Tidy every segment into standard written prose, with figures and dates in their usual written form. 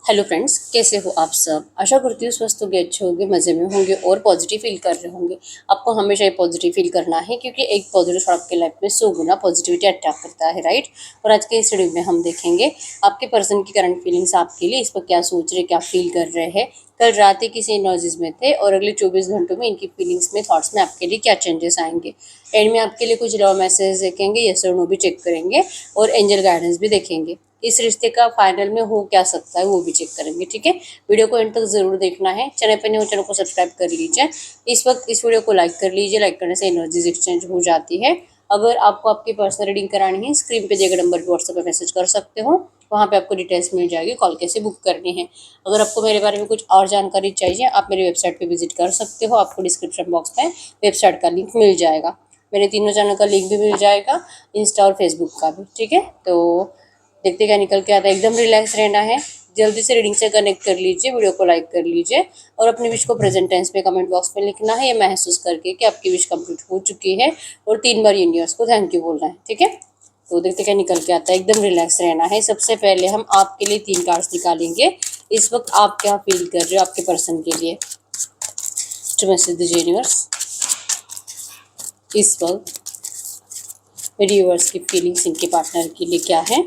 Hello friends, कैसे हो आप सब। आशा करती हूँ स्वस्थ होंगे, अच्छे होंगे, मज़े में होंगे और पॉजिटिव फील कर रहे होंगे। आपको हमेशा ये पॉजिटिव फील करना है क्योंकि एक पॉजिटिव थॉट आपके लाइफ में 100 गुना पॉजिटिविटी अट्रैक्ट करता है, राइट। और आज के इस वीडियो में हम देखेंगे आपके पर्सन की करंट फीलिंग्स आपके लिए, इस पर क्या सोच रहे, क्या फील कर रहे हैं, कल रात ही किसी एनर्जीज में थे और अगले 24 घंटों में इनकी फीलिंग्स में, थॉट्स में आपके लिए क्या चेंजेस आएंगे। एंड में आपके लिए कुछ लव मैसेज देखेंगे, यस और नो भी चेक करेंगे और एंजल गाइडेंस भी देखेंगे। इस रिश्ते का फाइनल में हो क्या सकता है वो भी चेक करेंगे, ठीक है। वीडियो को एंड तक जरूर देखना है। चैनल पर नहीं हो चैनल को सब्सक्राइब कर लीजिए। इस वक्त इस वीडियो को लाइक कर लीजिए, लाइक करने से एनर्जीज एक्सचेंज हो जाती है। अगर आपको आपकी पर्सनल रीडिंग करानी है, स्क्रीन पे दिए गए नंबर पर व्हाट्सएप पर मैसेज कर सकते हो, वहाँ पे आपको डिटेल्स मिल जाएगी, कॉल कैसे बुक करनी है। अगर आपको मेरे बारे में कुछ और जानकारी चाहिए, आप मेरी वेबसाइट पे विजिट कर सकते हो। आपको डिस्क्रिप्शन बॉक्स में वेबसाइट का लिंक मिल जाएगा, मेरे तीनों चैनल का लिंक भी मिल जाएगा, इंस्टा और फेसबुक का भी, ठीक है। तो देखते क्या निकल के आता है। एकदम रिलैक्स रहना है। जल्दी से रीडिंग से कनेक्ट कर लीजिए, वीडियो को लाइक कर लीजिए और अपनी विश को प्रेजेंट टेंस में कमेंट बॉक्स में लिखना है, ये महसूस करके कि आपकी विश कंप्लीट हो चुकी है और 3 बार यूनिवर्स को थैंक यू बोलना है, ठीक है। तो देखते क्या निकल के आता है। एकदम रिलैक्स रहना है। सबसे पहले हम आपके लिए 3 कार्ड्स निकालेंगे। इस वक्त आप क्या फील कर रहे हो आपके पर्सन के लिए। तो मैसेज दीजिए यूनिवर्स, इस वक्त मेरी यूनिवर्स की फीलिंग्स इनके पार्टनर के लिए क्या है।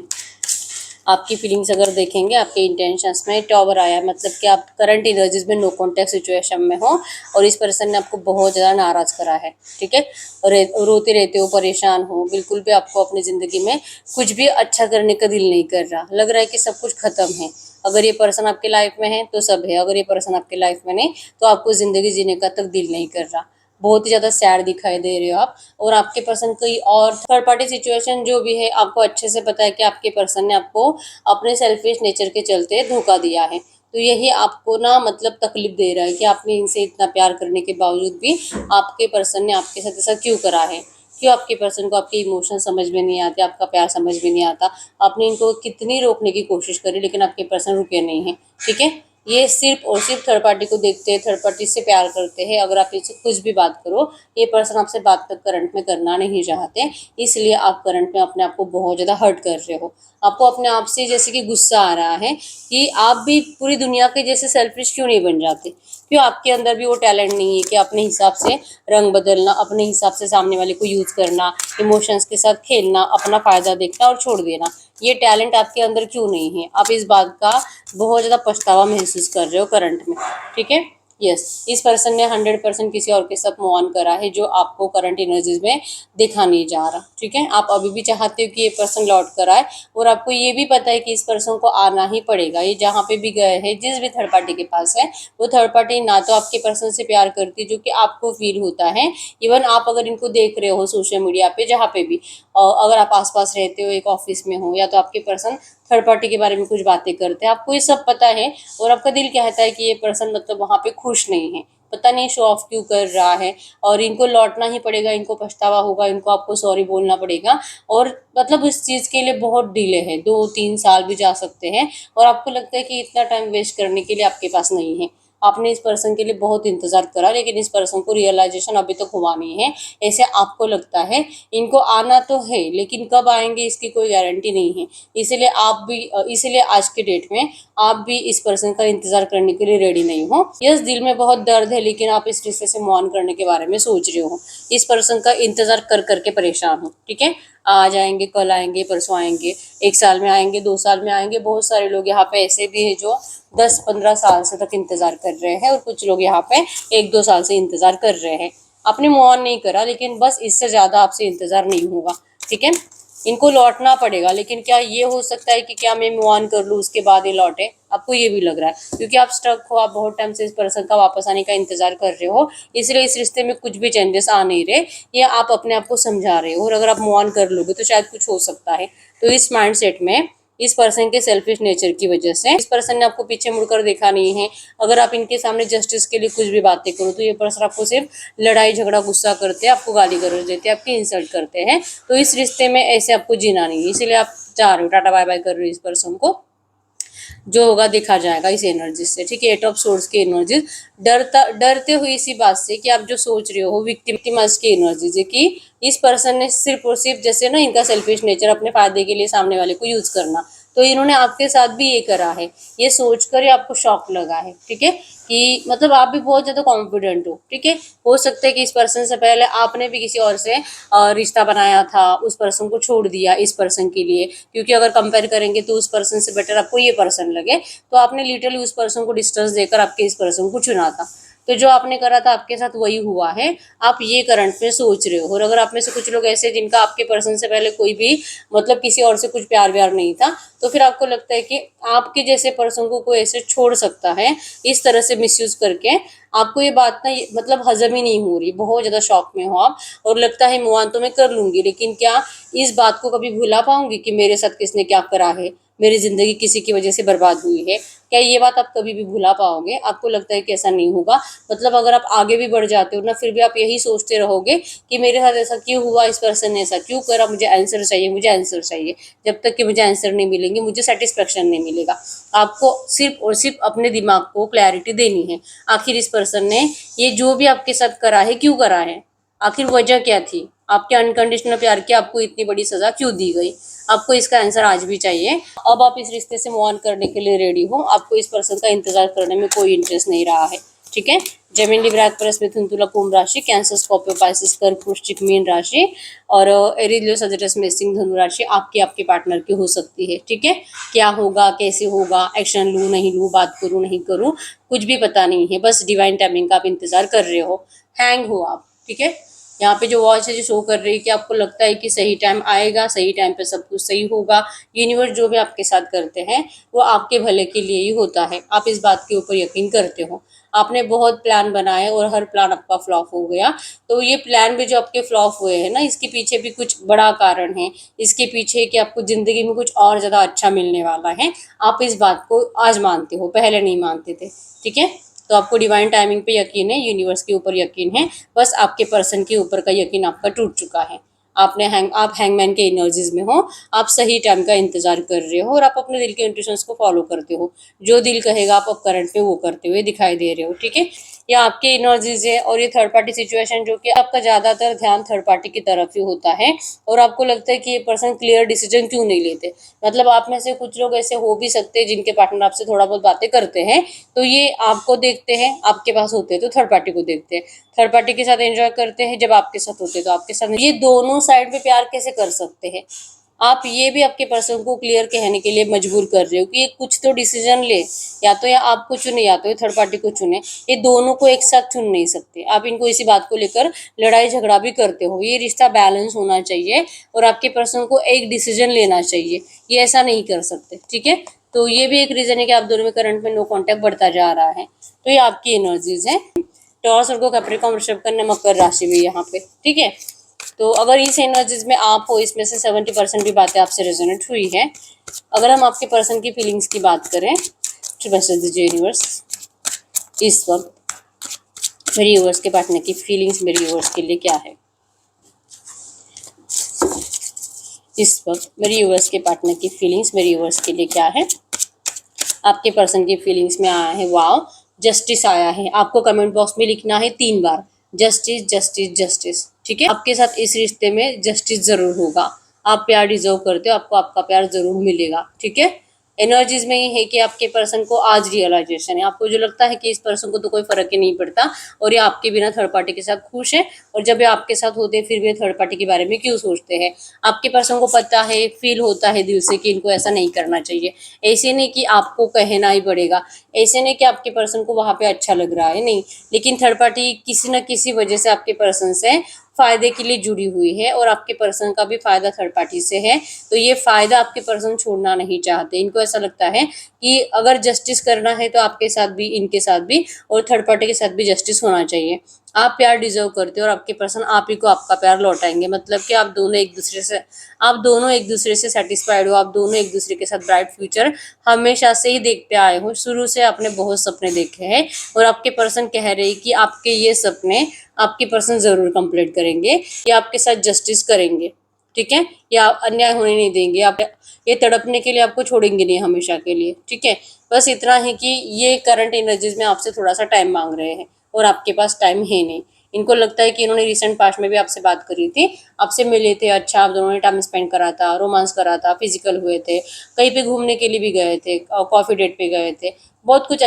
आपकी फीलिंग्स अगर देखेंगे, आपके इंटेंशंस में टॉवर आया है, मतलब कि आप करंट एनर्जीज में नो कॉन्टैक्ट सिचुएशन में हो और इस पर्सन ने आपको बहुत ज़्यादा नाराज़ करा है, ठीक है। और रोते रहते हो, परेशान हो, बिल्कुल भी आपको अपनी ज़िंदगी में कुछ भी अच्छा करने का दिल नहीं कर रहा, लग रहा है कि सब कुछ ख़त्म है। अगर ये पर्सन आपके लाइफ में है तो सब है, अगर ये पर्सन आपके लाइफ में नहीं तो आपको ज़िंदगी जीने का तक दिल नहीं कर रहा। बहुत ही ज़्यादा सैड दिखाई दे रहे हो आप। और आपके पर्सन कोई और थर्ड पार्टी सिचुएशन जो भी है, आपको अच्छे से पता है कि आपके पर्सन ने आपको अपने सेल्फिश नेचर के चलते धोखा दिया है। तो यही आपको ना मतलब तकलीफ दे रहा है कि आपने इनसे इतना प्यार करने के बावजूद भी आपके पर्सन ने आपके साथ ऐसा क्यों करा है। क्यों आपके पर्सन को आपके इमोशन समझ में नहीं आते, आपका प्यार समझ में नहीं आता। आपने इनको कितनी रोकने की कोशिश करी लेकिन आपके पर्सन रुके नहीं हैं, ठीक है। ये सिर्फ और सिर्फ थर्ड पार्टी को देखते हैं, थर्ड पार्टी से प्यार करते हैं। अगर आप इससे कुछ भी बात करो, ये पर्सन आपसे बात तक करंट में करना नहीं चाहते, इसलिए आप करंट में अपने आप को बहुत ज़्यादा हर्ट कर रहे हो। आपको अपने आप से जैसे कि गुस्सा आ रहा है कि आप भी पूरी दुनिया के जैसे सेल्फिश क्यों नहीं बन जाते। क्यों आपके अंदर भी वो टैलेंट नहीं है कि अपने हिसाब से रंग बदलना, अपने हिसाब से सामने वाले को यूज़ करना, इमोशंस के साथ खेलना, अपना फ़ायदा देखना और छोड़ देना। ये टैलेंट आपके अंदर क्यों नहीं है। आप इस बात का बहुत ज़्यादा पछतावा महसूस कर रहे हो करंट में, ठीक है। यस, इस पर्सन ने 100% किसी और के साथ मूव ऑन करा है जो आपको करंट एनर्जीज में देखा नहीं जा रहा, ठीक है। आप अभी भी चाहते हो कि ये पर्सन लौट कर आए और आपको ये भी पता है कि इस पर्सन को आना ही पड़ेगा। ये जहाँ पे भी गए हैं, जिस भी थर्ड पार्टी के पास है, वो थर्ड पार्टी ना तो आपके पर्सन से प्यार करती जो कि आपको फील होता है। इवन आप अगर इनको देख रहे हो सोशल मीडिया पे जहाँ पे भी, अगर आप आसपास रहते हो, एक ऑफिस में हो, या तो आपके पर्सन थर्ड पार्टी के बारे में कुछ बातें करते हैं, आपको ये सब पता है और आपका दिल कहता है कि ये पर्सन मतलब वहाँ पे खुश नहीं है, पता नहीं शो ऑफ क्यों कर रहा है। और इनको लौटना ही पड़ेगा, इनको पछतावा होगा, इनको आपको सॉरी बोलना पड़ेगा। और मतलब इस चीज़ के लिए बहुत डिले है, 2-3 साल भी जा सकते हैं। और आपको लगता है कि इतना टाइम वेस्ट करने के लिए आपके पास नहीं है। आपने इस पर्सन के लिए बहुत इंतज़ार करा लेकिन इस पर्सन को रियलाइजेशन अभी तक हुआ नहीं है, ऐसे आपको लगता है। इनको आना तो है लेकिन कब आएंगे इसकी कोई गारंटी नहीं है। इसीलिए आज के डेट में आप भी इस पर्सन का इंतजार करने के लिए रेडी नहीं हो। यस, दिल में बहुत दर्द है लेकिन आप इस रिश्ते से मूव ऑन करने के बारे में सोच रहे हो। इस पर्सन का इंतजार कर करके परेशान हो, ठीक है। आज आएंगे, कल आएंगे, परसों आएंगे, 1 साल में आएंगे, 2 साल में आएंगे। बहुत सारे लोग यहाँ पे ऐसे भी हैं जो 10-15 साल से तक इंतजार कर रहे हैं और कुछ लोग यहाँ पे 1-2 साल से इंतजार कर रहे हैं। आपने मूव ऑन नहीं करा लेकिन बस इससे ज़्यादा आपसे इंतजार नहीं होगा, ठीक है। इनको लौटना पड़ेगा लेकिन क्या ये हो सकता है कि क्या मैं मूव ऑन कर लूँ उसके बाद ये लौटे। आपको ये भी लग रहा है क्योंकि आप स्टक हो, आप बहुत टाइम से इस पर्सन का वापस आने का इंतजार कर रहे हो, इसलिए इस रिश्ते में कुछ भी चेंजेस आ नहीं रहे। ये आप अपने आप को समझा रहे हो और अगर आप मूव ऑन कर लोगे तो शायद कुछ हो सकता है। तो इस माइंडसेट में, इस पर्सन के सेल्फिश नेचर की वजह से इस पर्सन ने आपको पीछे मुड़कर देखा नहीं है। अगर आप इनके सामने जस्टिस के लिए कुछ भी बातें करो तो ये पर्सन आपको सिर्फ लड़ाई झगड़ा गुस्सा करते हैं, आपको गाली गलौज देते हैं, आपकी इंसल्ट करते हैं। तो इस रिश्ते में ऐसे आपको जीना नहीं है, इसीलिए आप जा रहे हो, टाटा बाय बाय कर रहे हो इस पर्सन को। जो होगा देखा जाएगा इस एनर्जी से, ठीक है। 8 ऑफ सोर्स की एनर्जी, डरते हुए इसी बात से कि आप जो सोच रहे हो विक्टिमाइज की एनर्जी है कि इस पर्सन ने सिर्फ और सिर्फ जैसे ना इनका सेल्फिश नेचर अपने फायदे के लिए सामने वाले को यूज करना, तो इन्होंने आपके साथ भी ये करा है, ये सोचकर ही आपको शॉक लगा है, ठीक है, कि मतलब आप भी बहुत ज़्यादा कॉन्फिडेंट हो, ठीक है। हो सकता है कि इस पर्सन से पहले आपने भी किसी और से रिश्ता बनाया था, उस पर्सन को छोड़ दिया इस पर्सन के लिए, क्योंकि अगर कंपेयर करेंगे तो उस पर्सन से बेटर आपको ये पर्सन लगे, तो आपने लिटरली उस पर्सन को डिस्टेंस देकर आपके इस पर्सन को चुना था। तो जो आपने करा था आपके साथ वही हुआ है, आप ये करंट में सोच रहे हो। और अगर आप में से कुछ लोग ऐसे जिनका आपके पर्सन से पहले कोई भी मतलब किसी और से कुछ प्यार व्यार नहीं था, तो फिर आपको लगता है कि आपके जैसे पर्सन को कोई ऐसे छोड़ सकता है इस तरह से मिसयूज करके। आपको ये बात ना मतलब हजम ही नहीं हो रही, बहुत ज़्यादा शॉक में हो आप, और लगता है मूव ऑन तो मैं कर लूँगी, लेकिन क्या इस बात को कभी भुला पाऊँगी कि मेरे साथ किसने क्या करा है, मेरी ज़िंदगी किसी की वजह से बर्बाद हुई है। क्या ये बात आप कभी भी भुला पाओगे? आपको लगता है कि ऐसा नहीं होगा। मतलब अगर आप आगे भी बढ़ जाते हो ना, फिर भी आप यही सोचते रहोगे कि मेरे साथ ऐसा क्यों हुआ, इस पर्सन ने ऐसा क्यों करा, मुझे आंसर चाहिए, मुझे आंसर चाहिए। जब तक कि मुझे आंसर नहीं मिलेंगे, मुझे सेटिस्फेक्शन नहीं मिलेगा। आपको सिर्फ और सिर्फ अपने दिमाग को क्लैरिटी देनी है। आखिर इस पर्सन ने ये जो भी आपके साथ करा है, क्यों करा है? आखिर वजह क्या थी? आपके अनकंडीशनल प्यार की आपको इतनी बड़ी सज़ा क्यों दी गई? आपको इसका आंसर आज भी चाहिए। अब आप इस रिश्ते से मूव ऑन करने के लिए रेडी हो, आपको इस पर्सन का इंतजार करने में कोई इंटरेस्ट नहीं रहा है, ठीक है। जेमिनी लिब्रा मिथुन तुला कुंभ राशि, कैंसर स्कॉर्पियो पाइसेस कर्क वृश्चिक मीन राशि, और एरीज लियो सजिटस मेष धनु राशि आपके पार्टनर की हो सकती है, ठीक है। क्या होगा, कैसे होगा, एक्शन लूँ नहीं लूँ, बात करूँ नहीं करूँ, कुछ भी पता नहीं है। बस डिवाइन टाइमिंग का आप इंतजार कर रहे हो, हैंग हो आप, ठीक है। यहाँ पे जो वॉच है जो शो कर रही है कि आपको लगता है कि सही टाइम आएगा, सही टाइम पे सब कुछ सही होगा। यूनिवर्स जो भी आपके साथ करते हैं वो आपके भले के लिए ही होता है, आप इस बात के ऊपर यकीन करते हो। आपने बहुत प्लान बनाए और हर प्लान आपका फ्लॉप हो गया, तो ये प्लान भी जो आपके फ्लॉप हुए हैं ना, इसके पीछे भी कुछ बड़ा कारण है। इसके पीछे कि आपको ज़िंदगी में कुछ और ज़्यादा अच्छा मिलने वाला है। आप इस बात को आज मानते हो, पहले नहीं मानते थे, ठीक है। तो आपको डिवाइन टाइमिंग पे यकीन है, यूनिवर्स के ऊपर यकीन है, बस आपके पर्सन के ऊपर का यकीन आपका टूट चुका है। आप हैंगमैन के एनर्जीज में हो, आप सही टाइम का इंतजार कर रहे हो और आप अपने दिल के इंट्यूशंस को फॉलो करते हो। जो दिल कहेगा आप अब करंट पे वो करते हुए दिखाई दे रहे हो, ठीक है। ये आपके एनर्जीज है। और ये थर्ड पार्टी सिचुएशन जो कि आपका ज़्यादातर ध्यान थर्ड पार्टी की तरफ ही होता है, और आपको लगता है कि ये पर्सन क्लियर डिसीजन क्यों नहीं लेते। मतलब आप में से कुछ लोग ऐसे हो भी सकते हैं जिनके पार्टनर आपसे थोड़ा बहुत बातें करते हैं, तो ये आपको देखते हैं, आपके पास होते हैं तो थर्ड पार्टी को देखते हैं, थर्ड पार्टी के साथ एंजॉय करते हैं, जब आपके साथ होते हैं तो आपके साथ। ये दोनों साइड पे प्यार कैसे कर सकते हैं? आप ये भी आपके पर्सन को क्लियर कहने के लिए मजबूर कर रहे हो कि ये कुछ तो डिसीजन ले, या तो या आपको चुने या तो ये थर्ड पार्टी को चुने। ये दोनों को एक साथ चुन नहीं सकते। आप इनको इसी बात को लेकर लड़ाई झगड़ा भी करते हो। ये रिश्ता बैलेंस होना चाहिए और आपके पर्सन को एक डिसीजन लेना चाहिए, ये ऐसा नहीं कर सकते, ठीक है। तो ये भी एक रीजन है कि आप दोनों में करंट में नो कांटेक्ट बढ़ता जा रहा है। तो ये आपकी एनर्जीज है। टॉर्स और कैप्रिकॉर्न, वृषभ कन्या, मकर राशि भी यहाँ पे, ठीक है। तो अगर इस एनर्जीज में आप हो, इसमें से 70% भी बातें आपसे रेजोनेट हुई है। अगर हम आपके पर्सन की फीलिंग्स की बात करें तो मैसेज दीजिए यूनिवर्स इस वक्त मेरी यूनिवर्स के पार्टनर की फीलिंग्स मेरी यूनिवर्स के लिए क्या है। इस वक्त मेरी यूनिवर्स के पार्टनर की फीलिंग्स मेरी यूनिवर्स के लिए क्या है। आपके पर्सन की फीलिंग्स में आया है वाव, जस्टिस आया है। आपको कमेंट बॉक्स में लिखना है 3 बार जस्टिस जस्टिस जस्टिस, ठीक है। आपके साथ इस रिश्ते में जस्टिस जरूर होगा। आप प्यार डिजर्व करते हो, आपको आपका प्यार जरूर मिलेगा, ठीक है। एनर्जीज में ये है कि आपके पर्सन को आज रियलाइजेशन है। आपको जो लगता है कि इस पर्सन को तो कोई फर्क ही नहीं पड़ता और ये आपके बिना थर्ड पार्टी के साथ खुश है, और जब ये आपके साथ होते हैं फिर भी थर्ड पार्टी के बारे में क्यों सोचते हैं। आपके पर्सन को पता है, फील होता है दिल से कि इनको ऐसा नहीं करना चाहिए। ऐसे नहीं कि आपको कहना ही पड़ेगा, ऐसे नहीं कि आपके पर्सन को वहाँ पे अच्छा लग रहा है, नहीं, लेकिन थर्ड पार्टी किसी न किसी वजह से आपके पर्सन से फायदे के लिए जुड़ी हुई है और आपके पर्सन का भी फायदा थर्ड पार्टी से है। तो ये फायदा आपके पर्सन छोड़ना नहीं चाहते। इनको ऐसा लगता है कि अगर जस्टिस करना है तो आपके साथ भी, इनके साथ भी और थर्ड पार्टी के साथ भी जस्टिस होना चाहिए। आप प्यार डिजर्व करते हो और आपके पर्सन आप ही को आपका प्यार लौटाएंगे। मतलब कि आप दोनों एक दूसरे से सेटिस्फाइड हो। आप दोनों एक दूसरे के साथ ब्राइट फ्यूचर हमेशा से ही देखते आए हो। शुरू से आपने बहुत सपने देखे हैं और आपके पर्सन कह रहे हैं कि आपके ये सपने आपके पर्सन जरूर कंप्लीट करेंगे, या आपके साथ जस्टिस करेंगे, ठीक है, या अन्याय होने नहीं देंगे। आप ये तड़पने के लिए आपको छोड़ेंगे नहीं हमेशा के लिए, ठीक है। बस इतना है कि ये करंट एनर्जीज में आपसे थोड़ा सा टाइम मांग रहे हैं और आपके पास टाइम है नहीं। इनको लगता है कि इन्होंने रिसेंट पास्ट में भी आपसे बात करी थी, आपसे मिले थे, अच्छा आप दोनों ने टाइम स्पेंड करा था, रोमांस करा था, फिजिकल हुए थे, कहीं पे घूमने के लिए भी गए थे, कॉफी डेट पे गए थे, बहुत कुछ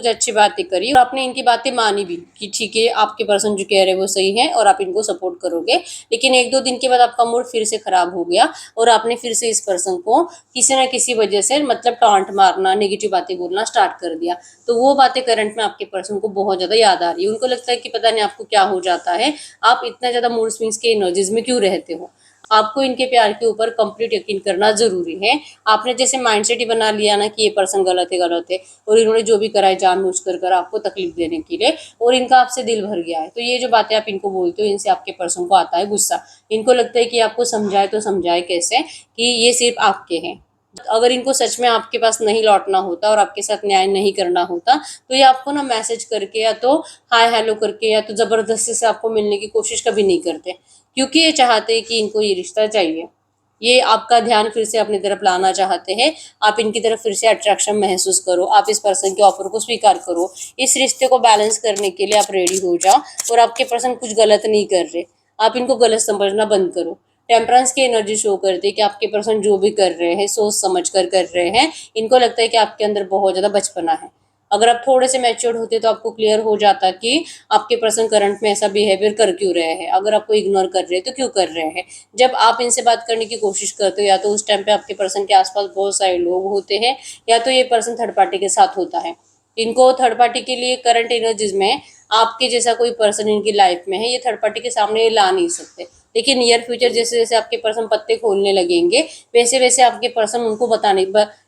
अच्छी बातें करी और आपने इनकी बातें मानी भी कि ठीक है आपके पर्सन जो कह रहे हैं वो सही है और आप इनको सपोर्ट करोगे। लेकिन 1-2 दिन के बाद आपका मूड फिर से खराब हो गया और आपने फिर से इस पर्सन को किसी ना किसी वजह से मतलब टॉन्ट मारना, नेगेटिव बातें बोलना स्टार्ट कर दिया। तो वो बातें करंट में आपके पर्सन को बहुत ज्यादा याद आ रही है। उनको लगता है कि पता नहीं आपको क्या हो जाता है, आप इतना ज्यादा मूड स्विंग्स के एनर्जीज में क्यों रहते हो। आपको इनके प्यार के ऊपर कंप्लीट यकीन करना जरूरी है। आपने जैसे माइंडसेट ही बना लिया ना कि ये पर्सन गलत है और इन्होंने जो भी करा है जानबूझ कर आपको तकलीफ देने के लिए और इनका आपसे दिल भर गया है, तो ये जो बातें आप इनको बोलते हो इनसे आपके पर्सन को आता है गुस्सा। इनको लगता है कि आपको समझाए तो समझाए कैसे कि ये सिर्फ आपके हैं। अगर इनको सच में आपके पास नहीं लौटना होता और आपके साथ न्याय नहीं करना होता तो ये आपको ना मैसेज करके या तो हाय हेलो करके या तो जबरदस्ती से आपको मिलने की कोशिश कभी नहीं करते, क्योंकि ये चाहते हैं कि इनको ये रिश्ता चाहिए। ये आपका ध्यान फिर से अपनी तरफ लाना चाहते हैं, आप इनकी तरफ फिर से अट्रैक्शन महसूस करो, आप इस पर्सन के ऑफर को स्वीकार करो। इस रिश्ते को बैलेंस करने के लिए आप रेडी हो जाओ और आपके पर्सन कुछ गलत नहीं कर रहे, आप इनको गलत समझना बंद करो। टेम्परेंस की एनर्जी शो करती है कि आपके पर्सन जो भी कर रहे हैं सोच समझ कर रहे हैं। इनको लगता है कि आपके अंदर बहुत ज़्यादा बचपना है। अगर आप थोड़े से मैच्योर्ड होते तो आपको क्लियर हो जाता कि आपके पर्सन करंट में ऐसा बिहेवियर कर क्यों रहे हैं। अगर आपको इग्नोर कर रहे हैं तो क्यों कर रहे हैं। जब आप इनसे बात करने की कोशिश करते हो या तो उस टाइम पे आपके पर्सन के आसपास बहुत सारे लोग होते हैं या तो ये पर्सन थर्ड पार्टी के साथ होता है। इनको थर्ड पार्टी के लिए करंट एनर्जीज में आपके जैसा कोई पर्सन इनकी लाइफ में है, ये थर्ड पार्टी के सामने ये ला नहीं सकते। लेकिन नियर फ्यूचर जैसे जैसे आपके पर्सन पत्ते खोलने लगेंगे वैसे वैसे आपके पर्सन उनको बताने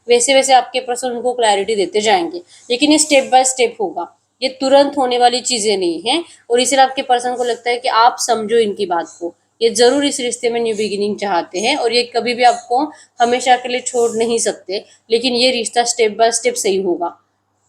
वैसे वैसे आपके पर्सन उनको क्लैरिटी देते जाएंगे। लेकिन ये स्टेप बाय स्टेप होगा, ये तुरंत होने वाली चीजें नहीं है। और इसलिए आपके पर्सन को लगता है कि आप समझो इनकी बात को, ये जरूर इस रिश्ते में न्यू बिगिनिंग चाहते हैं और ये कभी भी आपको हमेशा के लिए छोड़ नहीं सकते। लेकिन ये रिश्ता स्टेप बाय स्टेप सही होगा।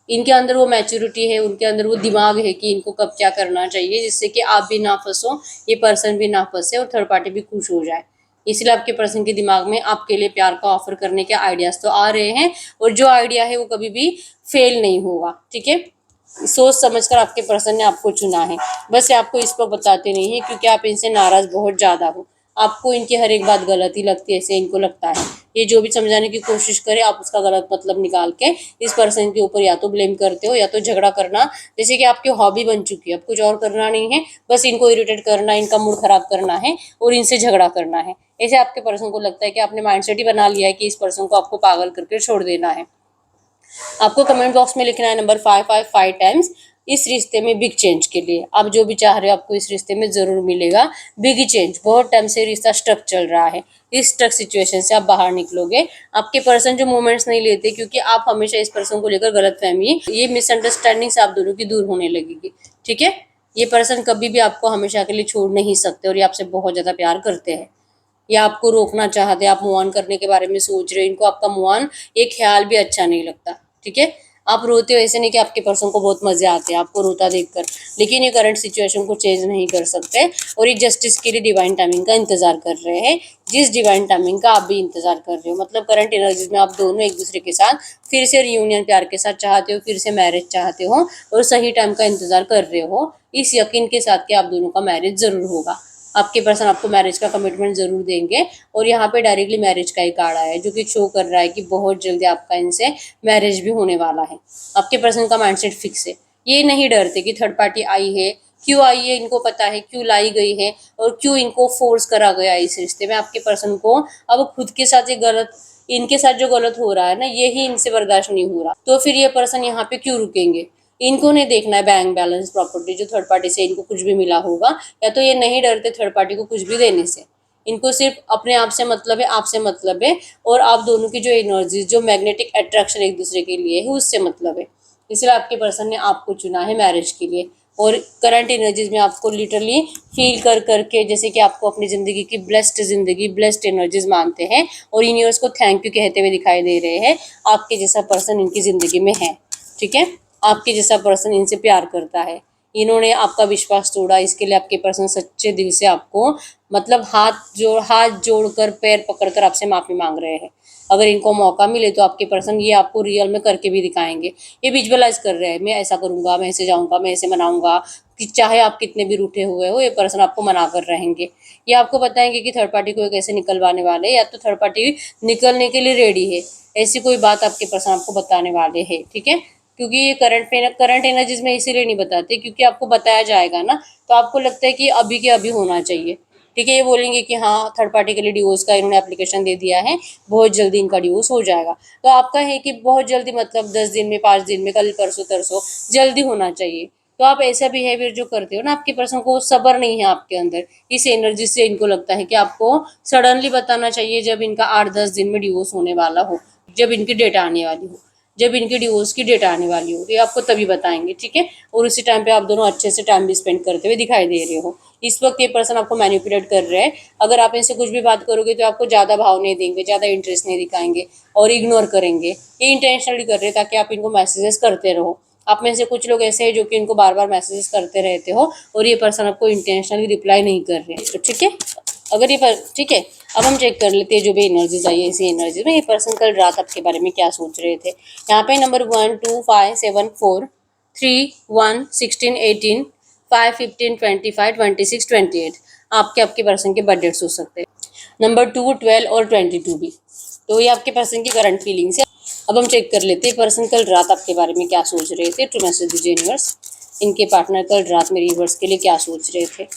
इनके अंदर वो मैच्योरिटी है, उनके अंदर वो दिमाग है कि इनको कब क्या करना चाहिए जिससे कि आप भी ना फंसो, ये पर्सन भी ना फंसे और थर्ड पार्टी भी खुश हो जाए। इसलिए आपके पर्सन के दिमाग में आपके लिए प्यार का ऑफर करने के आइडियाज तो आ रहे हैं और जो आइडिया है वो कभी भी फेल नहीं होगा। ठीक है, सोच समझकर आपके पर्सन ने आपको चुना है, बस ये आपको इस पर बताते नहीं है क्योंकि आप इनसे नाराज बहुत ज्यादा हो। आपको इनकी हर एक बात गलत ही लगती है, ऐसे इनको लगता है। ये जो भी समझाने की कोशिश करे आप उसका गलत मतलब निकाल के इस पर्सन के ऊपर या तो ब्लेम करते हो या तो झगड़ा करना जैसे कि आपकी हॉबी बन चुकी है। अब कुछ और करना नहीं है, बस इनको इरिटेट करना, इनका मूड खराब करना है और इनसे झगड़ा करना है। ऐसे आपके पर्सन को लगता है कि आपने माइंडसेट ही बना लिया है कि इस पर्सन को आपको पागल करके छोड़ देना है। आपको कमेंट बॉक्स में लिखना है नंबर 555 टाइम्स इस रिश्ते में बिग चेंज के लिए। आप जो भी चाह रहे हो आपको इस रिश्ते में जरूर मिलेगा बिग चेंज। बहुत टाइम से रिश्ता स्टक चल रहा है, इस स्टक सिचुएशन से आप बाहर निकलोगे। आपके पर्सन जो मोमेंट्स नहीं लेते क्योंकि आप हमेशा इस पर्सन को लेकर गलत फहमी, ये मिसअंडरस्टैंडिंग से आप दोनों की दूर होने लगेगी। ठीक है, ये पर्सन कभी भी आपको हमेशा के लिए छोड़ नहीं सकते और ये आपसे बहुत ज्यादा प्यार करते हैं। या आपको रोकना चाहते हैं, आप मूव ऑन करने के बारे में सोच रहे हो, इनको आपका मूव ऑन एक ख्याल भी अच्छा नहीं लगता। ठीक है, आप रोते हो ऐसे नहीं कि आपके पर्सन को बहुत मजे आते हैं आपको रोता देखकर, लेकिन ये करंट सिचुएशन को चेंज नहीं कर सकते और ये जस्टिस के लिए डिवाइन टाइमिंग का इंतजार कर रहे हैं, जिस डिवाइन टाइमिंग का आप भी इंतजार कर रहे हो। मतलब करंट एनर्जीज में आप दोनों एक दूसरे के साथ फिर से रियूनियन प्यार के साथ चाहते हो, फिर से मैरिज चाहते हो और सही टाइम का इंतजार कर रहे हो इस यकीन के साथ कि आप दोनों का मैरिज जरूर होगा। आपके पर्सन आपको मैरिज का कमिटमेंट जरूर देंगे और यहाँ पे डायरेक्टली मैरिज का ही कार्ड आया है जो कि शो कर रहा है कि बहुत जल्दी आपका इनसे मैरिज भी होने वाला है। आपके पर्सन का माइंडसेट फिक्स है, ये नहीं डरते कि थर्ड पार्टी आई है, क्यों आई है इनको पता है, क्यों लाई गई है और क्यों इनको फोर्स करा गया इस रिश्ते में। आपके पर्सन को अब खुद के साथ ये गलत, इनके साथ जो गलत हो रहा है ना यही इनसे बर्दाश्त नहीं हो रहा, तो फिर ये पर्सन यहाँ पे क्यों रुकेंगे। इनको नहीं देखना है बैंक बैलेंस प्रॉपर्टी जो थर्ड पार्टी से इनको कुछ भी मिला होगा, या तो ये नहीं डरते थर्ड पार्टी को कुछ भी देने से। इनको सिर्फ अपने आप से मतलब है, आपसे मतलब है और आप दोनों की जो एनर्जी, जो मैग्नेटिक अट्रैक्शन एक दूसरे के लिए है उससे मतलब है। इसलिए आपके पर्सन ने आपको चुना है मैरिज के लिए और करंट एनर्जीज में आपको लिटरली फील कर करके जैसे कि आपको अपनी जिंदगी की जिंदगी ब्लेस्ड एनर्जीज मानते हैं और यूनिवर्स को थैंक यू कहते हुए दिखाई दे रहे हैं। आपके जैसा पर्सन इनकी जिंदगी में है। ठीक है, आपके जैसा पर्सन इनसे प्यार करता है, इन्होंने आपका विश्वास तोड़ा, इसके लिए आपके पर्सन सच्चे दिल से आपको मतलब हाथ जोड़कर पैर पकड़कर आपसे माफी मांग रहे हैं। अगर इनको मौका मिले तो आपके पर्सन ये आपको रियल में करके भी दिखाएंगे। ये विजुअलाइज कर रहे हैं, मैं ऐसा करूंगा, मैं ऐसे जाऊंगा, मैं ऐसे मनाऊंगा, कि चाहे आप कितने भी रूठे हुए हो ये पर्सन आपको मना कर रहेंगे। ये आपको बताएंगे कि थर्ड पार्टी को कैसे निकलवाने वाले, या तो थर्ड पार्टी निकलने के लिए रेडी है, ऐसी कोई बात आपके पर्सन आपको बताने वाले हैं। ठीक है, क्योंकि ये करंट एनर्जीज में इसीलिए नहीं बताते क्योंकि आपको बताया जाएगा ना, तो आपको लगता है कि अभी के अभी होना चाहिए। ठीक है, ये बोलेंगे कि हाँ थर्ड पार्टी के लिए डिवोर्स का इन्होंने एप्लीकेशन दे दिया है, बहुत जल्दी इनका डिवोर्स हो जाएगा। तो आपका है कि बहुत जल्दी मतलब 10 दिन में, 5 दिन में, कल परसों तरसों जल्दी होना चाहिए। तो आप ऐसा बिहेवियर जो करते हो ना, आपके पर्सन को सब्र नहीं है आपके अंदर। इस एनर्जी से इनको लगता है कि आपको सडनली बताना चाहिए जब इनका 8-10 दिन में डिवोर्स होने वाला हो, जब इनकी डेट आने वाली हो, जब इनकी डिवोर्स की डेट आने वाली हो, तो ये आपको तभी बताएंगे। ठीक है, और उसी टाइम पे आप दोनों अच्छे से टाइम भी स्पेंड करते हुए दिखाई दे रहे हो। इस वक्त ये पर्सन आपको मैनिपुलेट कर रहे हैं। अगर आप इनसे कुछ भी बात करोगे तो आपको ज़्यादा भाव नहीं देंगे, ज़्यादा इंटरेस्ट नहीं दिखाएंगे और इग्नोर करेंगे। ये इंटेंशनली कर रहे हैं ताकि आप इनको मैसेजेस करते रहो। आप में से कुछ लोग ऐसे हैं जो कि इनको बार बार मैसेजेस करते रहते हो और ये पर्सन आपको इंटेंशनली रिप्लाई नहीं कर रहे हैं। तो ठीक है, अगर ठीक है, अब हम चेक कर लेते हैं जो भी एनर्जीज आई है इसी एनर्जीज में ये पर्सन कल रात आपके बारे में क्या सोच रहे थे। यहाँ पे नंबर 1, 2, 5, 7, 4, 3, 1, 16, 18, 5, 15, 25, 26, 28 आपके आपके पर्सन के बर्थ डेट्स हो सकते हैं। नंबर 2, 12 और 22 भी। तो ये आपके पर्सन की करंट फीलिंग्स है। अब हम चेक कर लेते हैं पर्सन कल रात आपके बारे में क्या सोच रहे थे। ट्रू मैसेज दीजिए यूनिवर्स, इनके पार्टनर कल रात में यूनिवर्स के लिए क्या सोच रहे थे।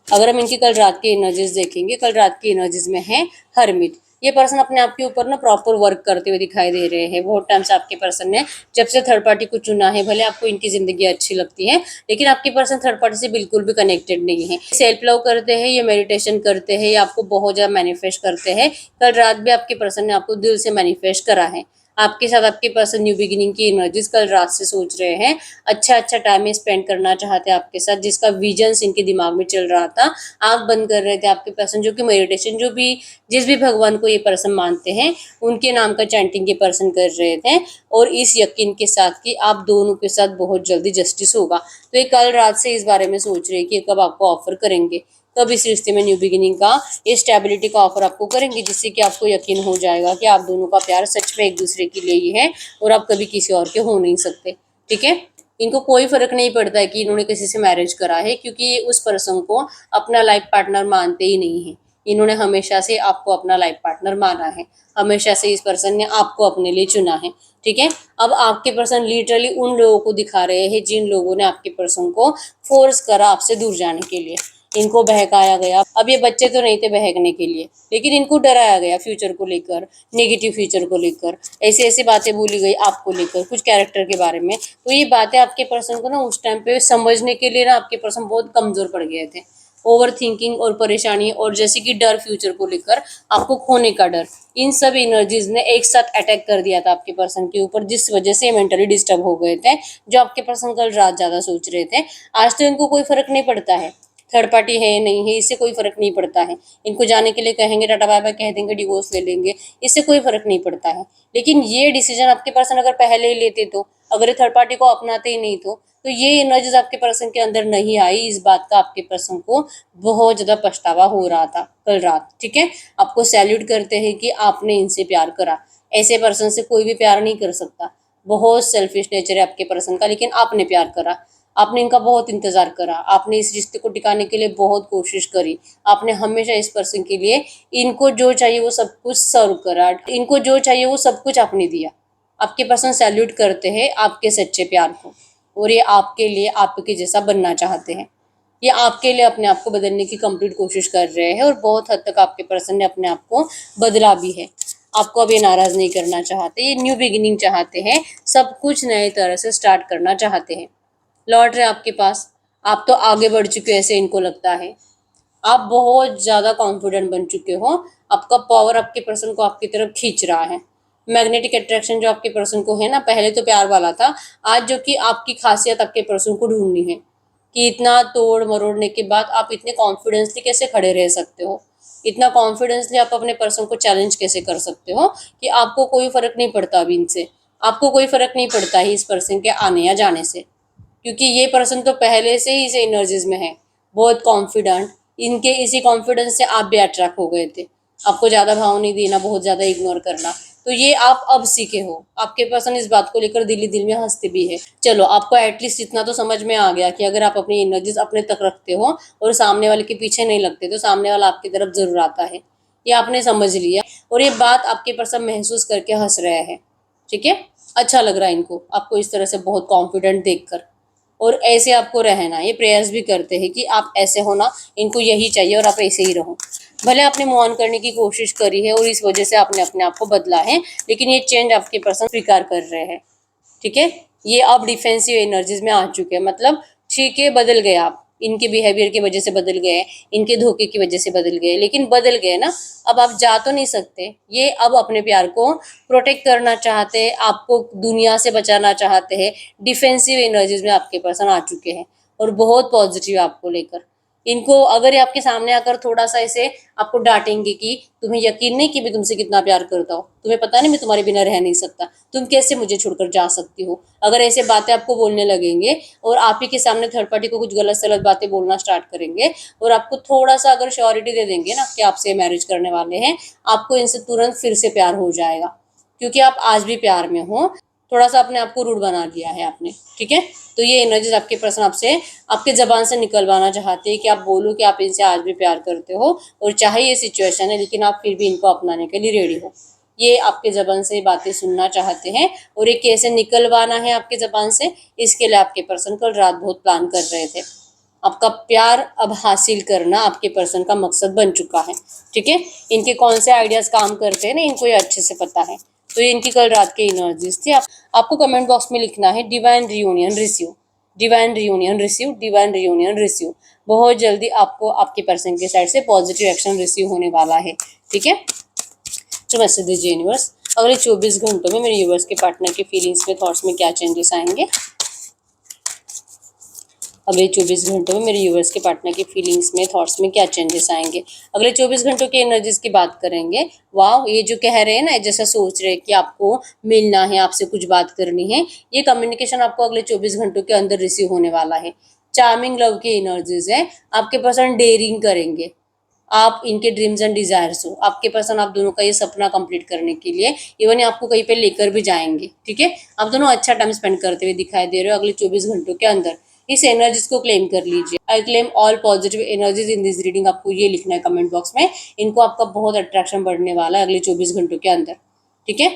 अगर हम इनकी कल रात की एनर्जीज देखेंगे, कल रात की एनर्जीज में है हरमिट। ये पर्सन अपने आप के ऊपर ना प्रॉपर वर्क करते हुए दिखाई दे रहे हैं। बहुत टाइम से आपके पर्सन ने जब से थर्ड पार्टी को चुना है, भले आपको इनकी जिंदगी अच्छी लगती है लेकिन आपके पर्सन थर्ड पार्टी से बिल्कुल भी कनेक्टेड नहीं है। सेल्फ लव करते हैं, ये मेडिटेशन करते हैं, ये आपको बहुत ज्यादा मैनिफेस्ट करते हैं। कल रात भी आपके पर्सन ने आपको दिल से मैनिफेस्ट करा है। आपके साथ आपके पर्सन न्यू बिगिनिंग की एनर्जीज कल रात से सोच रहे हैं। अच्छा टाइम स्पेंड करना चाहते हैं आपके साथ, जिसका विजन्स इनके दिमाग में चल रहा था। आंख बंद कर रहे थे आपके पर्सन, जो कि मेडिटेशन जो भी जिस भी भगवान को ये पर्सन मानते हैं उनके नाम का चैंटिंग ये पर्सन कर रहे थे, और इस यकीन के साथ कि आप दोनों के साथ बहुत जल्दी जस्टिस होगा। तो ये कल रात से इस बारे में सोच रहे हैं कि कब आपको ऑफर करेंगे, कब इस रिश्ते में न्यू बिगिनिंग का, ये स्टेबिलिटी का ऑफर आपको करेंगे, जिससे कि आपको यकीन हो जाएगा कि आप दोनों का प्यार सच में एक दूसरे के लिए ही है और आप कभी किसी और के हो नहीं सकते। ठीक है, इनको कोई फर्क नहीं पड़ता है कि इन्होंने किसी से मैरिज करा है, क्योंकि ये उस पर्सन को अपना लाइफ पार्टनर मानते ही नहीं है। इन्होंने हमेशा से आपको अपना लाइफ पार्टनर माना है, हमेशा से इस पर्सन ने आपको अपने लिए चुना है। ठीक है, अब आपके पर्सन लिटरली उन लोगों को दिखा रहे हैं जिन लोगों ने आपके पर्सन को फोर्स करा आपसे दूर जाने के लिए। इनको बहकाया गया। अब ये बच्चे तो नहीं थे बहकने के लिए, लेकिन इनको डराया गया फ्यूचर को लेकर, नेगेटिव फ्यूचर को लेकर, ऐसी ऐसी बातें बोली गई आपको लेकर, कुछ कैरेक्टर के बारे में। तो ये बातें आपके पर्सन को ना उस टाइम पे समझने के लिए ना आपके पर्सन बहुत कमजोर पड़ गए थे। ओवर थिंकिंग और परेशानी और जैसे कि डर फ्यूचर को लेकर, आपको खोने का डर, इन सब एनर्जीज ने एक साथ अटैक कर दिया था आपके पर्सन के ऊपर, जिस वजह से मेंटली डिस्टर्ब हो गए थे। जो आपके पर्सन कल रात ज्यादा सोच रहे थे। आज तो इनको कोई फर्क नहीं पड़ता है थर्ड पार्टी है नहीं है, इससे कोई फर्क नहीं पड़ता है। इनको जाने के लिए कहेंगे, टाटा बाय बाय कह देंगे, डिवोर्स ले लेंगे, इससे कोई फर्क नहीं पड़ता है। लेकिन ये डिसीजन आपके पर्सन अगर पहले ही लेते, तो अगर थर्ड पार्टी को अपनाते ही नहीं तो ये एनर्जीज आपके पर्सन के अंदर नहीं आई। इस बात का आपके पर्सन को बहुत ज्यादा पछतावा हो रहा था कल रात। ठीक है, आपको सैल्यूट करते हैं कि आपने इनसे प्यार करा। ऐसे पर्सन से कोई भी प्यार नहीं कर सकता। बहुत सेल्फिश नेचर है आपके पर्सन का, लेकिन आपने प्यार करा। आपने इनका बहुत इंतजार करा, आपने इस रिश्ते को टिकाने के लिए बहुत कोशिश करी। आपने हमेशा इस पर्सन के लिए इनको जो चाहिए वो सब कुछ सर्व करा, इनको जो चाहिए वो सब कुछ आपने दिया। आपके पर्सन सैल्यूट करते हैं आपके सच्चे प्यार को, और ये आपके लिए आपके जैसा बनना चाहते हैं। ये आपके लिए अपने आप को बदलने की कंप्लीट कोशिश कर रहे हैं, और बहुत हद तक आपके पर्सन ने अपने आप को बदला भी है। आपको अब ये नाराज नहीं करना चाहते, ये न्यू बिगिनिंग चाहते हैं, सब कुछ नए तरह से स्टार्ट करना चाहते हैं। लौट रहे आपके पास, आप तो आगे बढ़ चुके हैं ऐसे इनको लगता है। आप बहुत ज्यादा कॉन्फिडेंट बन चुके हो। आपका पावर आपके पर्सन को आपकी तरफ खींच रहा है। मैग्नेटिक अट्रैक्शन जो आपके पर्सन को है ना, पहले तो प्यार वाला था, आज जो कि आपकी खासियत आपके पर्सन को ढूंढनी है कि इतना तोड़ मरोड़ने के बाद आप इतने कॉन्फिडेंसली कैसे खड़े रह सकते हो, इतना कॉन्फिडेंसली आप अपने पर्सन को चैलेंज कैसे कर सकते हो कि आपको कोई फर्क नहीं पड़ता अभी इनसे, आपको कोई फर्क नहीं पड़ता है इस पर्सन के आने या जाने से, क्योंकि ये पर्सन तो पहले से ही इस एनर्जीज में है, बहुत कॉन्फिडेंट। इनके इसी कॉन्फिडेंस से आप भी अट्रैक्ट हो गए थे। आपको ज्यादा भाव नहीं देना, बहुत ज्यादा इग्नोर करना, तो ये आप अब सीखे हो। आपके पर्सन इस बात को लेकर दिल ही दिल में हंसते भी है। चलो, आपको एटलीस्ट इतना तो समझ में आ गया कि अगर आप अपनी एनर्जीज अपने तक रखते हो और सामने वाले के पीछे नहीं लगते, तो सामने वाला आपकी तरफ जरूर आता है। ये आपने समझ लिया, और ये बात आपके पर्सन महसूस करके हंस रहे हैं। ठीक है, अच्छा लग रहा है इनको आपको इस तरह से बहुत कॉन्फिडेंट देखकर, और ऐसे आपको रहना। ये प्रेयर्स भी करते हैं कि आप ऐसे होना, इनको यही चाहिए और आप ऐसे ही रहो। भले आपने मूव ऑन करने की कोशिश करी है और इस वजह से आपने अपने आप को बदला है, लेकिन ये चेंज आपके पर्सन स्वीकार कर रहे हैं। ठीक है, ये अब डिफेंसिव एनर्जीज में आ चुके हैं, मतलब ठीक है, बदल गए आप, इनके बिहेवियर की वजह से बदल गए, इनके धोखे की वजह से बदल गए, लेकिन बदल गए ना। अब आप जा तो नहीं सकते। ये अब अपने प्यार को प्रोटेक्ट करना चाहते हैं, आपको दुनिया से बचाना चाहते हैं। डिफेंसिव एनर्जीज में आपके पर्सन आ चुके हैं और बहुत पॉजिटिव आपको लेकर। इनको अगर ये आपके सामने आकर थोड़ा सा ऐसे आपको डांटेंगे कि तुम्हें यकीन नहीं कि मैं तुमसे कितना प्यार करता हूँ, तुम्हें पता नहीं मैं तुम्हारे बिना रह नहीं सकता, तुम कैसे मुझे छोड़कर जा सकती हो, अगर ऐसे बातें आपको बोलने लगेंगे और आप ही के सामने थर्ड पार्टी को कुछ गलत सलत बातें बोलना स्टार्ट करेंगे, और आपको थोड़ा सा अगर श्योरिटी दे देंगे ना कि आपसे मैरिज करने वाले हैं, आपको इनसे तुरंत फिर से प्यार हो जाएगा, क्योंकि आप आज भी प्यार में हो। थोड़ा सा अपने आप को रूड बना दिया है आपने। ठीक है, तो ये एनर्जीज आपके पर्सन आपसे आपके जबान से निकलवाना चाहते हैं कि आप बोलो कि आप इनसे आज भी प्यार करते हो, और चाहे ये सिचुएशन है लेकिन आप फिर भी इनको अपनाने के लिए रेडी हो। ये आपके जबान से बातें सुनना चाहते हैं, और ये कैसे निकलवाना है आपके जबान से, इसके लिए आपके पर्सन कल रात बहुत प्लान कर रहे थे। आपका प्यार अब हासिल करना आपके पर्सन का मकसद बन चुका है। ठीक है, इनके कौन से आइडियाज काम करते हैं ना, इनको ये अच्छे से पता है। तो ये इनकी कल रात की एनर्जीज थी। आपको कमेंट बॉक्स में लिखना है divine reunion receive, divine reunion receive, divine reunion receive. बहुत जल्दी आपको आपके पर्सन के साइड से पॉजिटिव एक्शन रिसीव होने वाला है। ठीक है, तो मैसेज दीजिए यूनिवर्स, अगले 24 घंटों में मेरे यूनिवर्स के पार्टनर के फीलिंग्स में, थॉट्स में क्या चेंजेस आएंगे। अगले 24 घंटों में मेरे यूवर्स के पार्टनर की फीलिंग्स में, थॉट्स में क्या चेंजेस आएंगे। अगले 24 घंटों की एनर्जीज की बात करेंगे। वाह, ये जो कह रहे हैं ना, जैसा सोच रहे हैं कि आपको मिलना है, आपसे कुछ बात करनी है, ये कम्युनिकेशन आपको अगले 24 घंटों के अंदर रिसीव होने वाला है। चार्मिंग लव की एनर्जीज है। आपके पर्सन डेयरिंग करेंगे, आप इनके ड्रीम्स एंड डिजायर्स हो। आपके पर्सन आप दोनों का ये सपना कंप्लीट करने के लिए इवन आपको कहीं पे लेकर भी जाएंगे। ठीक है, आप दोनों अच्छा टाइम स्पेंड करते हुए दिखाई दे रहे हो अगले 24 घंटों के अंदर। इस एनर्जीज को क्लेम कर लीजिए। I claim all positive energies in this reading. आपको ये लिखना है कमेंट बॉक्स में। इनको आपका बहुत अट्रैक्शन बढ़ने वाला है अगले 24 घंटों के अंदर। ठीक है,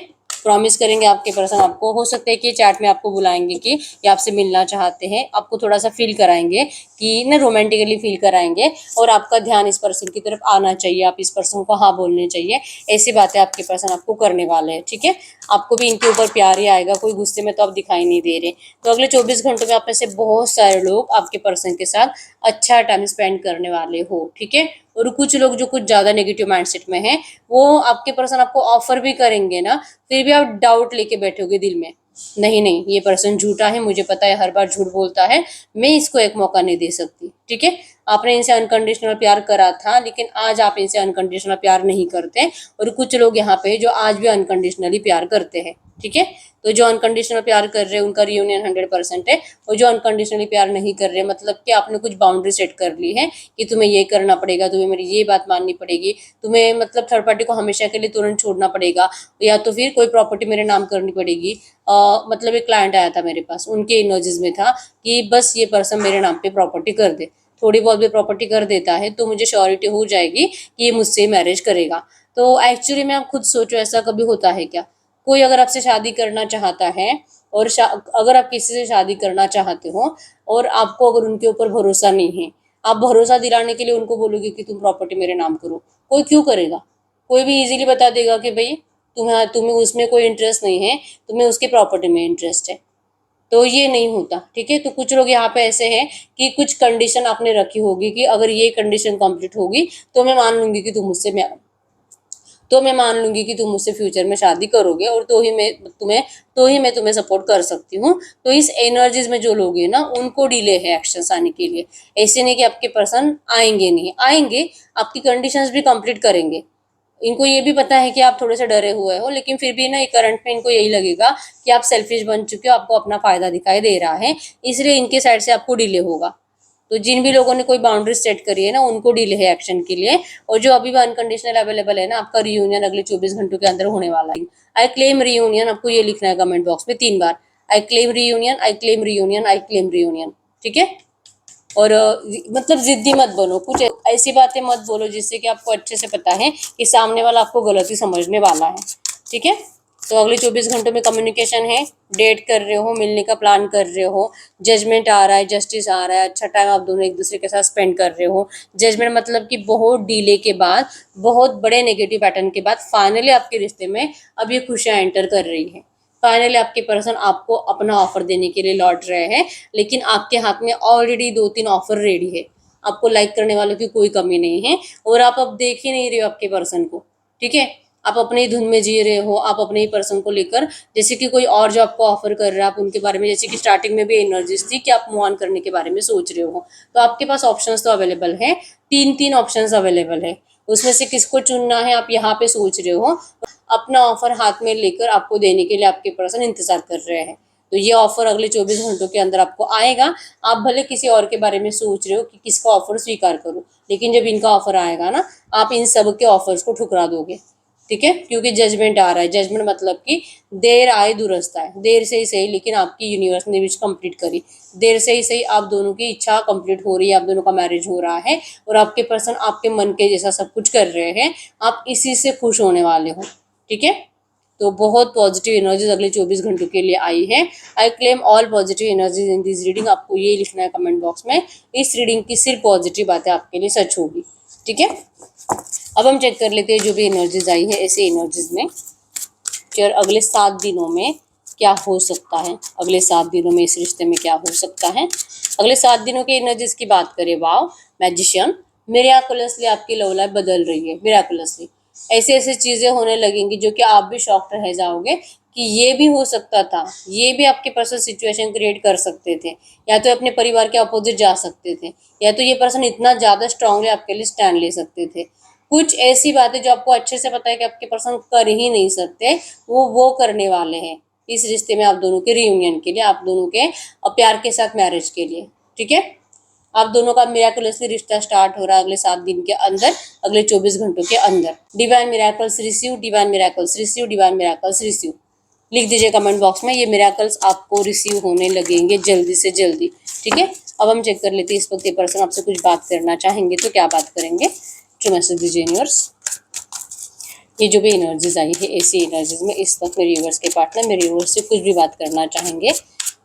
प्रॉमिस करेंगे आपके पर्सन आपको। हो सकता है कि चैट में आपको बुलाएंगे कि ये आपसे मिलना चाहते हैं, आपको थोड़ा सा फील कराएंगे कि ना, रोमांटिकली फील कराएंगे, और आपका ध्यान इस पर्सन की तरफ आना चाहिए, आप इस पर्सन को हाँ बोलने चाहिए। ऐसी बातें आपके पर्सन आपको करने वाले हैं। ठीक है, आपको भी इनके ऊपर प्यार ही आएगा, कोई गुस्से में तो आप दिखाई नहीं दे रहे। तो अगले 24 घंटों में आप में से बहुत सारे लोग आपके पर्सन के साथ अच्छा टाइम स्पेंड करने वाले हो। ठीक है, और कुछ लोग जो कुछ ज़्यादा नेगेटिव माइंडसेट में हैं, वो आपके पर्सन आपको ऑफर भी करेंगे ना, फिर भी आप डाउट लेके बैठोगे दिल में, नहीं नहीं, ये पर्सन झूठा है, मुझे पता है हर बार झूठ बोलता है, मैं इसको एक मौका नहीं दे सकती। ठीक है, आपने इनसे अनकंडीशनल प्यार करा था, लेकिन आज आप इनसे अनकंडीशनल प्यार नहीं करते, और कुछ लोग यहाँ पे जो आज भी अनकंडीशनली प्यार करते हैं। ठीक है, तो जो अनकंडीशनल प्यार कर रहे हैं उनका रियूनियन 100% है, और जो अनकंडीशनली प्यार नहीं कर रहे, मतलब कि आपने कुछ बाउंड्री सेट कर ली है कि तुम्हें ये करना पड़ेगा, तुम्हें मेरी ये बात माननी पड़ेगी, तुम्हें मतलब थर्ड पार्टी को हमेशा के लिए तुरंत छोड़ना पड़ेगा, या तो फिर कोई प्रॉपर्टी मेरे नाम करनी पड़ेगी। मतलब एक क्लाइंट आया था मेरे पास, उनके एनर्जीज में था कि बस ये पर्सन मेरे नाम पे प्रॉपर्टी कर दे, थोड़ी बहुत भी प्रॉपर्टी कर देता है तो मुझे श्योरिटी हो जाएगी कि ये मुझसे मैरिज करेगा। तो एक्चुअली में आप खुद सोचो, ऐसा कभी होता है क्या? कोई अगर आपसे शादी करना चाहता है, और अगर आप किसी से शादी करना चाहते हो और आपको अगर उनके ऊपर भरोसा नहीं है, आप भरोसा दिलाने के लिए उनको बोलोगे कि तुम प्रॉपर्टी मेरे नाम करो, कोई क्यों करेगा? कोई भी इजीली बता देगा कि भाई तुम्हें उसमें कोई इंटरेस्ट नहीं है, तुम्हें उसकी प्रॉपर्टी में इंटरेस्ट है। तो ये नहीं होता। ठीक है, तो कुछ लोग यहाँ पे ऐसे हैं कि कुछ कंडीशन आपने रखी होगी कि अगर ये कंडीशन कंप्लीट होगी तो मैं मान लूंगी कि तुम मुझसे फ्यूचर में शादी करोगे, और तो ही मैं तुम्हें सपोर्ट कर सकती हूँ। तो इस एनर्जीज में जो लोग हैं ना, उनको डिले है एक्शंस आने के लिए। ऐसे नहीं कि आपके पर्सन आएंगे नहीं, आएंगे, आपकी कंडीशंस भी कंप्लीट करेंगे। इनको ये भी पता है कि आप थोड़े से डरे हुए हो, लेकिन फिर भी ना ये करंट में इनको यही लगेगा कि आप सेल्फिश बन चुके हो, आपको अपना फायदा दिखाई दे रहा है, इसलिए इनके साइड से आपको डिले होगा। तो जिन भी लोगों ने कोई बाउंड्री सेट करी है ना, उनको डिले है एक्शन के लिए। और जो अभी भी अनकंडीशनल अवेलेबल है ना, आपका रियूनियन अगले 24 घंटों के अंदर होने वाला है। आई क्लेम रियूनियन, आपको ये लिखना है कमेंट बॉक्स में 3 बार, I claim reunion, I claim reunion, I claim reunion. ठीक है। और मतलब जिद्दी मत बनो, कुछ ऐसी बातें मत बोलो जिससे कि आपको अच्छे से पता है कि सामने वाला आपको गलती समझने वाला है। ठीक है। तो अगले 24 घंटों में कम्युनिकेशन है, डेट कर रहे हो, मिलने का प्लान कर रहे हो, जजमेंट आ रहा है, जस्टिस आ रहा है, अच्छा टाइम आप दोनों एक दूसरे के साथ स्पेंड कर रहे हो। जजमेंट मतलब कि बहुत डिले के बाद, बहुत बड़े नेगेटिव पैटर्न के बाद फाइनली आपके रिश्ते में अब ये खुशियां एंटर कर रही है। फाइनली आपके पर्सन आपको अपना ऑफर देने के लिए लौट रहे हैं, लेकिन आपके हाथ में ऑलरेडी 2-3 ऑफर रेडी है। आपको लाइक करने वालों की कोई कमी नहीं है, और आप अब देख ही नहीं रहे हो आपके पर्सन को। ठीक है। आप अपने ही धुन में जी रहे हो, आप अपने ही पर्सन को लेकर, जैसे कि कोई और जो आपको ऑफर कर रहा है, आप उनके बारे में, जैसे कि स्टार्टिंग में भी एनर्जीज थी कि आप मूव ऑन करने के बारे में सोच रहे हो, तो आपके पास ऑप्शंस तो अवेलेबल है, 3-3 ऑप्शंस अवेलेबल है। उसमें से किसको चुनना है आप यहाँ पे सोच रहे हो। अपना ऑफर हाथ में लेकर आपको देने के लिए आपके पर्सन इंतजार कर रहे हैं। तो ये ऑफर अगले 24 घंटों के अंदर आपको आएगा। आप भले किसी और के बारे में सोच रहे हो कि किसका ऑफर स्वीकार करूं, लेकिन जब इनका ऑफर आएगा ना, आप इन सब के ऑफर्स को ठुकरा दोगे। ठीक है। क्योंकि जजमेंट आ रहा है। जजमेंट मतलब कि देर आए दुरुस्त आए, देर से ही सही लेकिन आपकी यूनिवर्स ने विश कंप्लीट करी। देर से ही सही आप दोनों की इच्छा कंप्लीट हो रही है, आप दोनों का मैरिज हो रहा है, और आपके पर्सन आपके मन के जैसा सब कुछ कर रहे हैं। आप इसी से खुश होने वाले हो। ठीक है। तो बहुत पॉजिटिव एनर्जीज अगले 24 घंटों के लिए आई है। I claim all positive energies in this reading. आपको ये लिखना है कमेंट बॉक्स में, इस रीडिंग की सिर्फ पॉजिटिव बातें आपके लिए सच होगी। ठीक है। अब हम चेक कर लेते हैं जो भी एनर्जीज आई है ऐसे एनर्जीज में कि और अगले 7 दिनों में क्या हो सकता है। अगले 7 दिनों में इस रिश्ते में क्या हो सकता है। अगले 7 दिनों के एनर्जीज की बात करें, वाओ मैजिशियन, मिराकुलसली आपकी लव लाइफ बदल रही है। मिराकुलसली ऐसे ऐसे चीजें होने लगेंगी जो कि आप भी शॉक्ड रह जाओगे कि ये भी हो सकता था, ये भी आपके पर्सन सिचुएशन क्रिएट कर सकते थे, या तो अपने परिवार के अपोजिट जा सकते थे, या तो ये पर्सन इतना ज्यादा स्ट्रांगली आपके लिए स्टैंड ले सकते थे। कुछ ऐसी बातें जो आपको अच्छे से पता है कि आपके पर्सन कर ही नहीं सकते, वो करने वाले हैं इस रिश्ते में, आप दोनों के रियूनियन के लिए, आप दोनों के प्यार के साथ मैरिज के लिए। ठीक है। आप दोनों का मिराकुलसली रिश्ता स्टार्ट हो रहा है अगले 7 दिन के अंदर, अगले 24 घंटों के अंदर। Divine miracles receive, divine miracles receive, divine miracles receive. लिख दीजिए कमेंट बॉक्स में, ये मिराकल्स आपको रिसीव होने लगेंगे जल्दी से जल्दी। ठीक है। अब हम चेक कर लेते हैं इस वक्त ये पर्सन आपसे कुछ बात करना चाहेंगे तो क्या बात करेंगे। जो मैसेज दीजिए यूनिवर्स। ये जो भी एनर्जीज आई है ऐसी एनर्जीज में इस वक्त मेरे यूनिवर्स के पार्टनर मेरे यूनिवर्स से कुछ भी बात करना चाहेंगे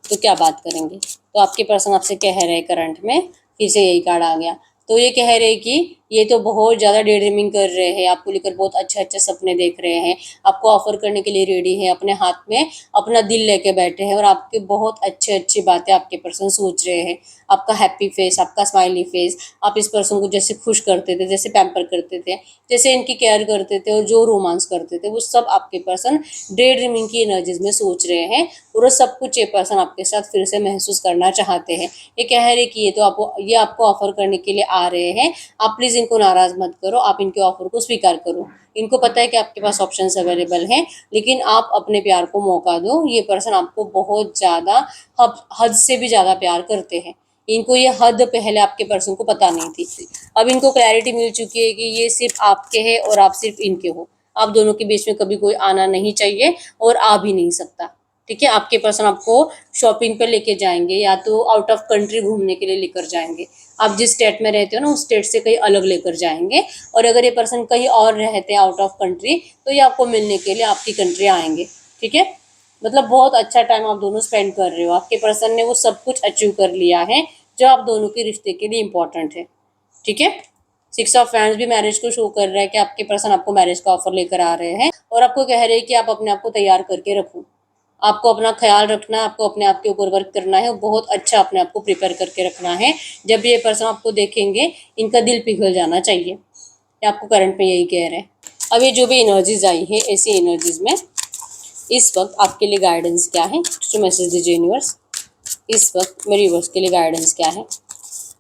तो क्या बात करेंगे। तो आपके पर्सन आपसे कह रहे हैं करंट में, फिर से यही कार्ड आ गया, तो ये कह रहे हैं कि ये तो बहुत ज़्यादा डे ड्रीमिंग कर रहे हैं, आपको लेकर बहुत अच्छे अच्छे सपने देख रहे हैं, आपको ऑफर करने के लिए रेडी है, अपने हाथ में अपना दिल लेके बैठे हैं, और आपके बहुत अच्छे अच्छी बातें आपके पर्सन सोच रहे हैं। आपका हैप्पी फेस, आपका स्माइली फेस, आप इस पर्सन को जैसे खुश करते थे, जैसे पैम्पर करते थे, जैसे इनकी केयर करते थे और जो रोमांस करते थे, वो सब आपके पर्सन डे ड्रीमिंग की एनर्जीज में सोच रहे हैं, और वो सब कुछ ये पर्सन आपके साथ फिर से महसूस करना चाहते हैं। ये कह रहे कि ये आपको ऑफर करने के लिए आ रहे हैं, आप प्लीज़ इनको नाराज़ मत करो, आप इनके ऑफर को स्वीकार करो। इनको पता है कि आपके पास ऑप्शंस अवेलेबल हैं, लेकिन आप अपने प्यार को मौका दो। ये पर्सन आपको बहुत ज़्यादा हद से भी ज़्यादा प्यार करते हैं। इनको ये हद पहले आपके पर्सन को पता नहीं थी, अब इनको क्लैरिटी मिल चुकी है कि ये सिर्फ आपके हैं और आप सिर्फ इनके हो। आप दोनों के बीच में कभी कोई आना नहीं चाहिए और आ भी नहीं सकता। ठीक है। आपके पर्सन आपको शॉपिंग पे लेके जाएंगे, या तो आउट ऑफ कंट्री घूमने के लिए लेकर जाएंगे। आप जिस स्टेट में रहते हो ना, उस स्टेट से कहीं अलग लेकर जाएंगे, और अगर ये पर्सन कहीं और रहते हैं आउट ऑफ कंट्री, तो ये आपको मिलने के लिए आपकी कंट्री आएंगे। ठीक है। मतलब बहुत अच्छा टाइम आप दोनों स्पेंड कर रहे हो। आपके पर्सन ने वो सब कुछ अचीव कर लिया है जो आप दोनों के रिश्ते के लिए इम्पोर्टेंट है। ठीक है। 6 ऑफ वैंड्स भी मैरिज को शो कर रहा है कि आपके पर्सन आपको मैरिज का ऑफर लेकर आ रहे हैं, और आपको कह रहे हैं कि आप अपने आप को तैयार करके रखो, आपको अपना ख्याल रखना है, आपको अपने आप के ऊपर वर्क करना है, और बहुत अच्छा अपने आप को प्रिपेयर करके रखना है। जब ये पर्सन आपको देखेंगे इनका दिल पिघल जाना चाहिए, ये आपको करंट में यही कह रहे हैं। अब ये जो भी एनर्जीज आई है ऐसी एनर्जीज में इस वक्त आपके लिए गाइडेंस क्या है, तो मैसेज दीजिए यूनिवर्स। इस वक्त मेरे यूनिवर्स के लिए गाइडेंस क्या है।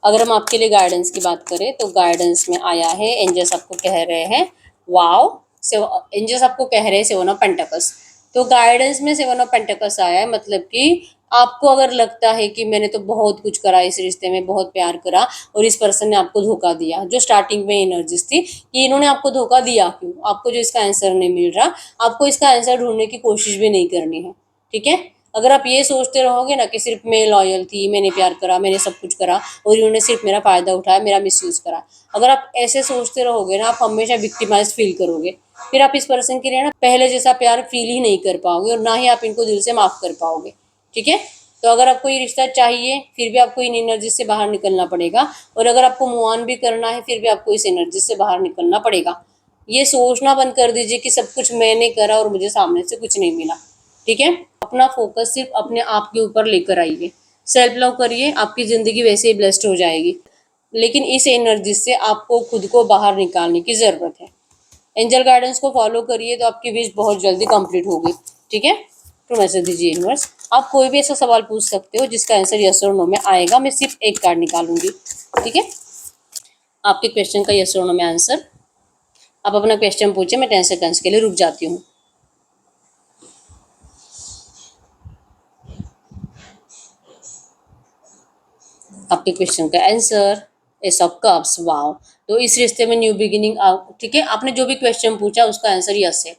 अगर हम आपके लिए गाइडेंस की बात करें तो गाइडेंस में आया है, एंजल्स आपको कह रहे हैं वाओ एंजल्स आपको कह रहे हैं 7 ऑफ पेंटिकल्स। तो गाइडेंस में 7 ऑफ पेंटिकल्स आया है, मतलब कि आपको अगर लगता है कि मैंने तो बहुत कुछ करा इस रिश्ते में, बहुत प्यार करा और इस पर्सन ने आपको धोखा दिया, जो स्टार्टिंग में एनर्जीज थी कि इन्होंने आपको धोखा दिया क्यों, आपको जो इसका आंसर नहीं मिल रहा, आपको इसका आंसर ढूंढने की कोशिश भी नहीं करनी है। ठीक है, अगर आप ये सोचते रहोगे ना कि सिर्फ मैं लॉयल थी, मैंने प्यार करा, मैंने सब कुछ करा और इन्होंने सिर्फ मेरा फायदा उठाया, मेरा मिसयूज करा, अगर आप ऐसे सोचते रहोगे ना, आप हमेशा विक्टिमाइज फील करोगे। फिर आप इस पर्सन के लिए ना पहले जैसा प्यार फील ही नहीं कर पाओगे और ना ही आप इनको दिल से माफ कर पाओगे। ठीक है, तो अगर आपको ये रिश्ता चाहिए फिर भी आपको इन एनर्जी से बाहर निकलना पड़ेगा, और अगर आपको मूव ऑन भी करना है फिर भी आपको इस एनर्जी से बाहर निकलना पड़ेगा। ये सोचना बंद कर दीजिए कि सब कुछ मैंने करा और मुझे सामने से कुछ नहीं मिला। ठीक है, अपना फोकस सिर्फ अपने आप के ऊपर लेकर आइए, सेल्फ लव करिए, आपकी ज़िंदगी वैसे ही ब्लेस्ड हो जाएगी। लेकिन इस एनर्जी से आपको खुद को बाहर निकालने की ज़रूरत है। एंजल गाइडेंस को फॉलो करिए तो आपकी विश बहुत जल्दी कंप्लीट होगी। ठीक है, तो मैसेज दीजिए यूनिवर्स। आप कोई भी ऐसा सवाल पूछ सकते हो जिसका आंसर यस और नो में आएगा, मैं सिर्फ एक कार्ड निकालूंगी। ठीक है, आपके क्वेश्चन का यस और नो में आंसर, आप अपना क्वेश्चन पूछे, मैं 10 सेकंड्स के लिए रुक जाती हूँ। आपके क्वेश्चन का answer S of cups. Wow, तो इस रिश्ते में न्यू बिगिनिंग। ठीक है, आपने जो भी क्वेश्चन पूछा उसका आंसर यस है।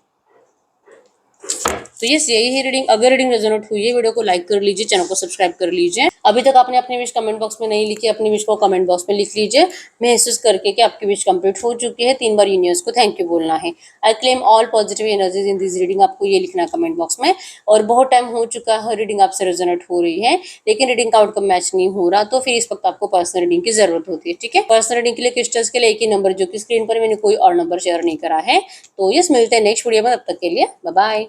तो यस, यही है रीडिंग। अगर रीडिंग रेजोनेट हुई है, वीडियो को लाइक कर लीजिए, चैनल को सब्सक्राइब कर लीजिए। अभी तक आपने अपनी विश कमेंट बॉक्स में नहीं लिखी, अपनी विश को कमेंट बॉक्स में लिख लीजिए, महसूस करके कि आपकी विश कंप्लीट हो चुकी है। 3 बार यूनिवर्स को थैंक यू बोलना है। I claim all positive energies in this reading, आपको ये लिखना है कमेंट बॉक्स में। और बहुत टाइम हो चुका है, रीडिंग आपसे रेजोनेट हो रही है लेकिन रीडिंग का आउटकम मैच नहीं हो रहा, तो फिर इस वक्त आपको पर्सनल रीडिंग की जरूरत होती है। ठीक है, पर्सनल रीडिंग के लिए क्रिस्टल्स के लिए एक ही नंबर, जो कि स्क्रीन पर मैंने कोई और नंबर शेयर नहीं करा है। तो यस, मिलते हैं नेक्स्ट वीडियो में, तब तक के लिए बाय बाय।